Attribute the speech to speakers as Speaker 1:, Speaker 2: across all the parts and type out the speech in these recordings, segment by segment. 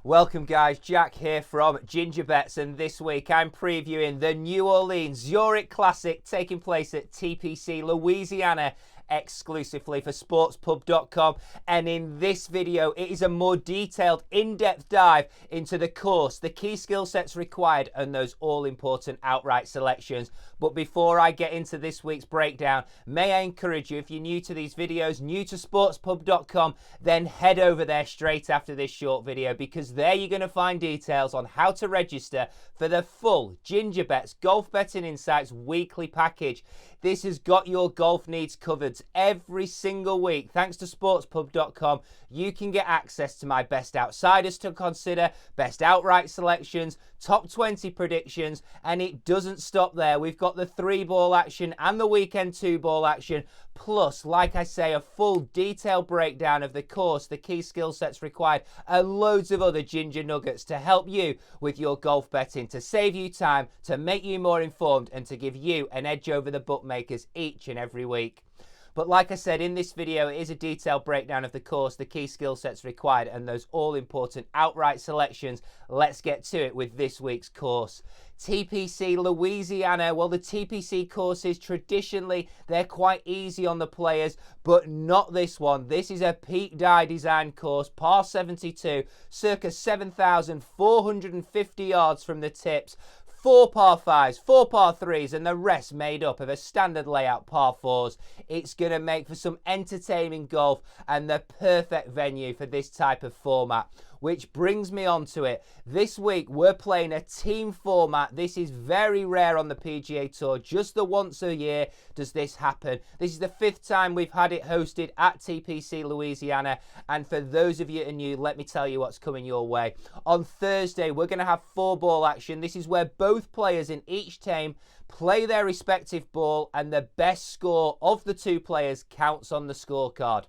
Speaker 1: Welcome guys, Jack here from Ginger Bets, and this week I'm previewing the New Orleans Zurich Classic taking place at TPC Louisiana exclusively for sportspub.com, and in this video it is a more detailed in-depth dive into the course, the key skill sets required and those all-important outright selections. But before I get into this week's breakdown, may I encourage you, if you're new to these videos, new to sportspub.com, then head over there straight after this short video, because there you're going to find details on how to register for the full Ginger Bets Golf Betting Insights weekly package. This has got your golf needs covered every single week. Thanks to sportspub.com, you can get access to my best outsiders to consider, best outright selections, top 20 predictions, and it doesn't stop there. We've got the 3-ball action and the weekend 2-ball action, plus, like I say, a full detailed breakdown of the course, the key skill sets required, and loads of other ginger nuggets to help you with your golf betting, to save you time, to make you more informed, and to give you an edge over the bookmakers each and every week. But like I said, in this video, it is a detailed breakdown of the course, the key skill sets required, and those all-important outright selections. Let's get to it with this week's course. TPC Louisiana. Well, the TPC courses, traditionally, they're quite easy on the players, but not this one. This is a Pete Dye design course, par 72, circa 7,450 yards from the tips. 4 par 5s, 4 par 3s, and the rest made up of a standard layout par 4s. It's going to make for some entertaining golf and the perfect venue for this type of format. Which brings me on to it. This week, we're playing a team format. This is very rare on the PGA Tour. Just the once a year does this happen. This is the 5th time we've had it hosted at TPC Louisiana. And for those of you who are new, let me tell you what's coming your way. On Thursday, we're going to have 4-ball action. This is where both players in each team play their respective ball, and the best score of the 2 players counts on the scorecard.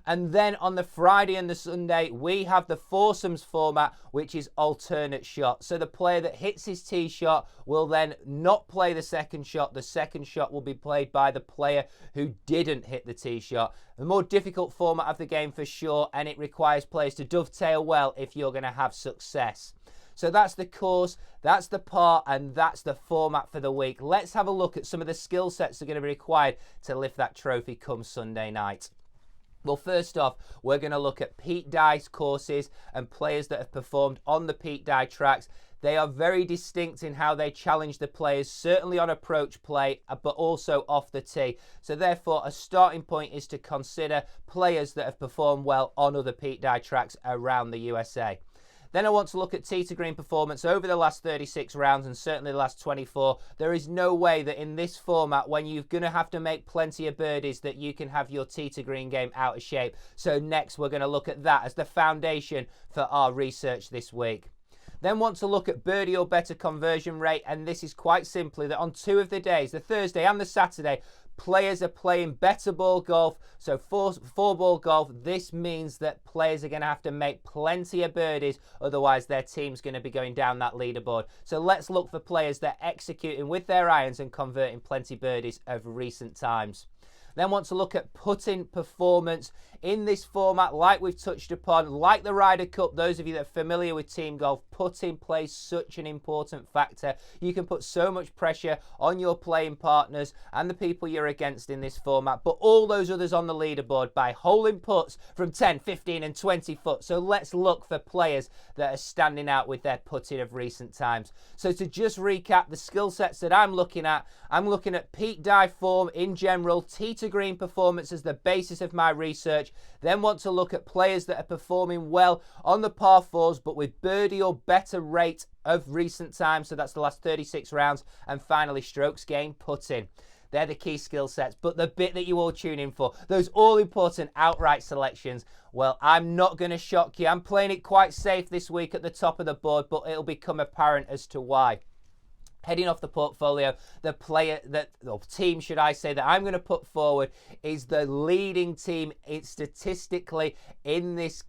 Speaker 1: And then on the Friday and the Sunday, we have the foursomes format, which is alternate shot. So the player that hits his tee shot will then not play the second shot. The second shot will be played by the player who didn't hit the tee shot. The more difficult format of the game for sure, and it requires players to dovetail well if you're going to have success. So that's the course, that's the par, and that's the format for the week. Let's have a look at some of the skill sets that are going to be required to lift that trophy come Sunday night. Well, first off, we're going to look at Pete Dye's courses and players that have performed on the Pete Dye tracks. They are very distinct in how they challenge the players, certainly on approach play, but also off the tee. So therefore, a starting point is to consider players that have performed well on other Pete Dye tracks around the USA. Then I want to look at tee to green performance over the last 36 rounds and certainly the last 24. There is no way that in this format, when you're going to have to make plenty of birdies, that you can have your tee to green game out of shape. So next we're going to look at that as the foundation for our research this week. Then want to look at birdie or better conversion rate, and this is quite simply that on 2 of the days, the Thursday and the Saturday, players are playing better ball golf, so 4-ball golf. This means that players are going to have to make plenty of birdies, otherwise their team's going to be going down that leaderboard. So let's look for players that are executing with their irons and converting plenty birdies of recent times. Then want to look at putting performance in this format, like we've touched upon, like the Ryder Cup. Those of you that are familiar with team golf, putting plays such an important factor. You can put so much pressure on your playing partners and the people you're against in this format, but all those others on the leaderboard by holing putts from 10, 15 and 20 foot. So let's look for players that are standing out with their putting of recent times. So to just recap the skill sets that I'm looking at Pete Dye form in general, tee to green performance as the basis of my research. Then want to look at players that are performing well on the par 4s, but with birdie or better rate of recent times. So that's the last 36 rounds. And finally, strokes gained putting. They're the key skill sets, but the bit that you all tune in for, those all-important outright selections, well, I'm not going to shock you. I'm playing it quite safe this week at the top of the board, but it'll become apparent as to why. Heading off the portfolio, the team, should I say, that I'm going to put forward is the leading team statistically in this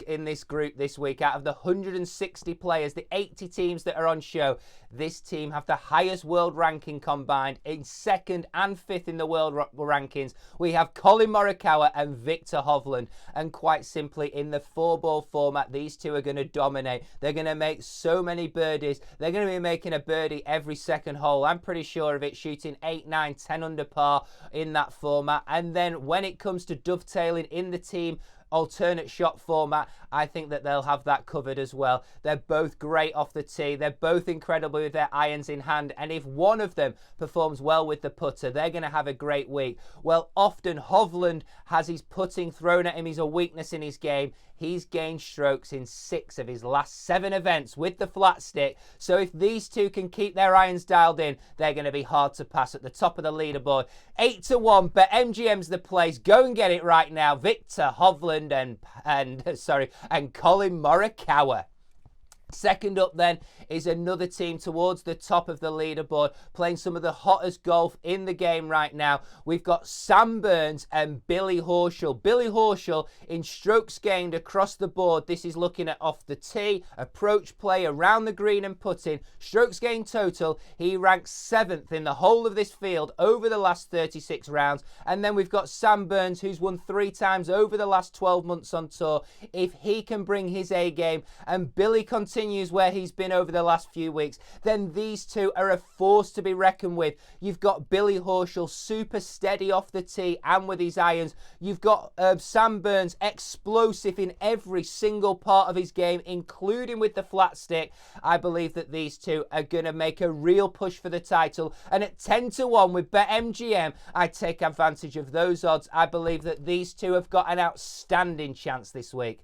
Speaker 1: group this week. Out of the 160 players, the 80 teams that are on show, this team have the highest world ranking combined. In second and fifth in the world rankings, we have Colin Morikawa and Viktor Hovland. And quite simply, in the 4-ball format, these two are going to dominate. They're going to make so many birdies. They're going to be making a birdie every second hole. I'm pretty sure of it, shooting 8, 9, 10 under par in that format. And then when it comes to dovetailing in the team alternate shot format, I think that they'll have that covered as well. They're both great off the tee. They're both incredible with their irons in hand. And if one of them performs well with the putter, they're going to have a great week. Well, often Hovland has his putting thrown at him. He's a weakness in his game. He's gained strokes in 6 of his last 7 events with the flat stick. So if these two can keep their irons dialed in, they're going to be hard to pass at the top of the leaderboard. 8-1, but MGM's the place. Go and get it right now. Viktor Hovland and Colin Morikawa. Second up then is another team towards the top of the leaderboard, playing some of the hottest golf in the game right now. We've got Sam Burns and Billy Horschel. Billy Horschel in strokes gained across the board. This is looking at off the tee, approach play, around the green and putting. Strokes gained total, he ranks 7th in the whole of this field over the last 36 rounds. And then we've got Sam Burns, who's won 3 times over the last 12 months on tour. If he can bring his A game and Billy continues where he's been over the last few weeks, then these two are a force to be reckoned with. You've got Billy Horschel, super steady off the tee and with his irons. You've got Sam Burns, explosive in every single part of his game, including with the flat stick. I believe that these two are going to make a real push for the title. And at 10-1 with BetMGM, I take advantage of those odds. I believe that these two have got an outstanding chance this week.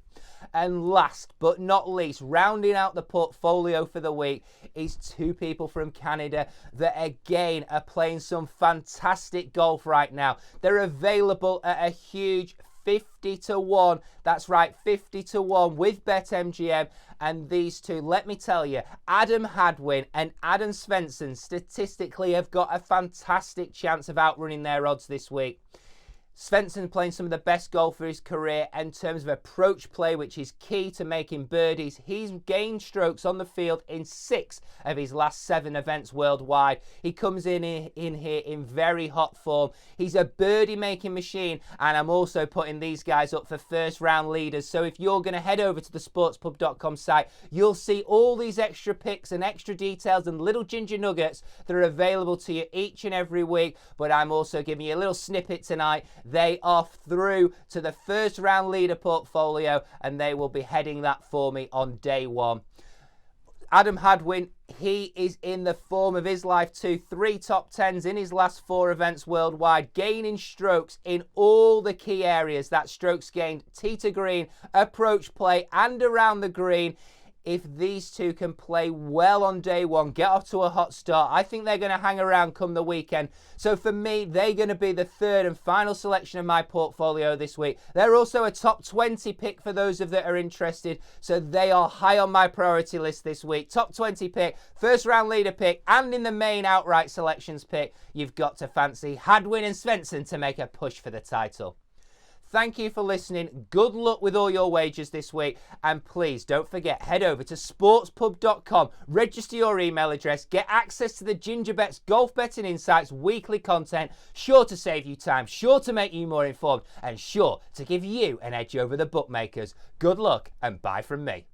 Speaker 1: And last but not least, rounding out the portfolio for the week is 2 people from Canada that again are playing some fantastic golf right now. They're available at a huge 50-1. That's right, 50-1 with BetMGM. And these two, let me tell you, Adam Hadwin and Adam Svensson statistically have got a fantastic chance of outrunning their odds this week. Svensson playing some of the best golf for his career in terms of approach play, which is key to making birdies. He's gained strokes on the field in 6 of his last 7 events worldwide. He comes in here in very hot form. He's a birdie-making machine, and I'm also putting these guys up for first-round leaders. So if you're going to head over to the sportspub.com site, you'll see all these extra picks and extra details and little ginger nuggets that are available to you each and every week. But I'm also giving you a little snippet tonight. They are through to the first round leader portfolio, and they will be heading that for me on day 1. Adam Hadwin, he is in the form of his life too. 3 top 10s in his last 4 events worldwide, gaining strokes in all the key areas. That strokes gained, tee to green, approach play, and around the green. If these two can play well on day 1, get off to a hot start, I think they're going to hang around come the weekend. So for me, they're going to be the 3rd and final selection of my portfolio this week. They're also a top 20 pick for those of that are interested. So they are high on my priority list this week. Top 20 pick, first round leader pick, and in the main outright selections pick, you've got to fancy Hadwin and Svensson to make a push for the title. Thank you for listening. Good luck with all your wagers this week. And please don't forget, head over to sportspub.com, register your email address, get access to the Ginger Bets Golf Betting Insights weekly content, sure to save you time, sure to make you more informed, and sure to give you an edge over the bookmakers. Good luck and bye from me.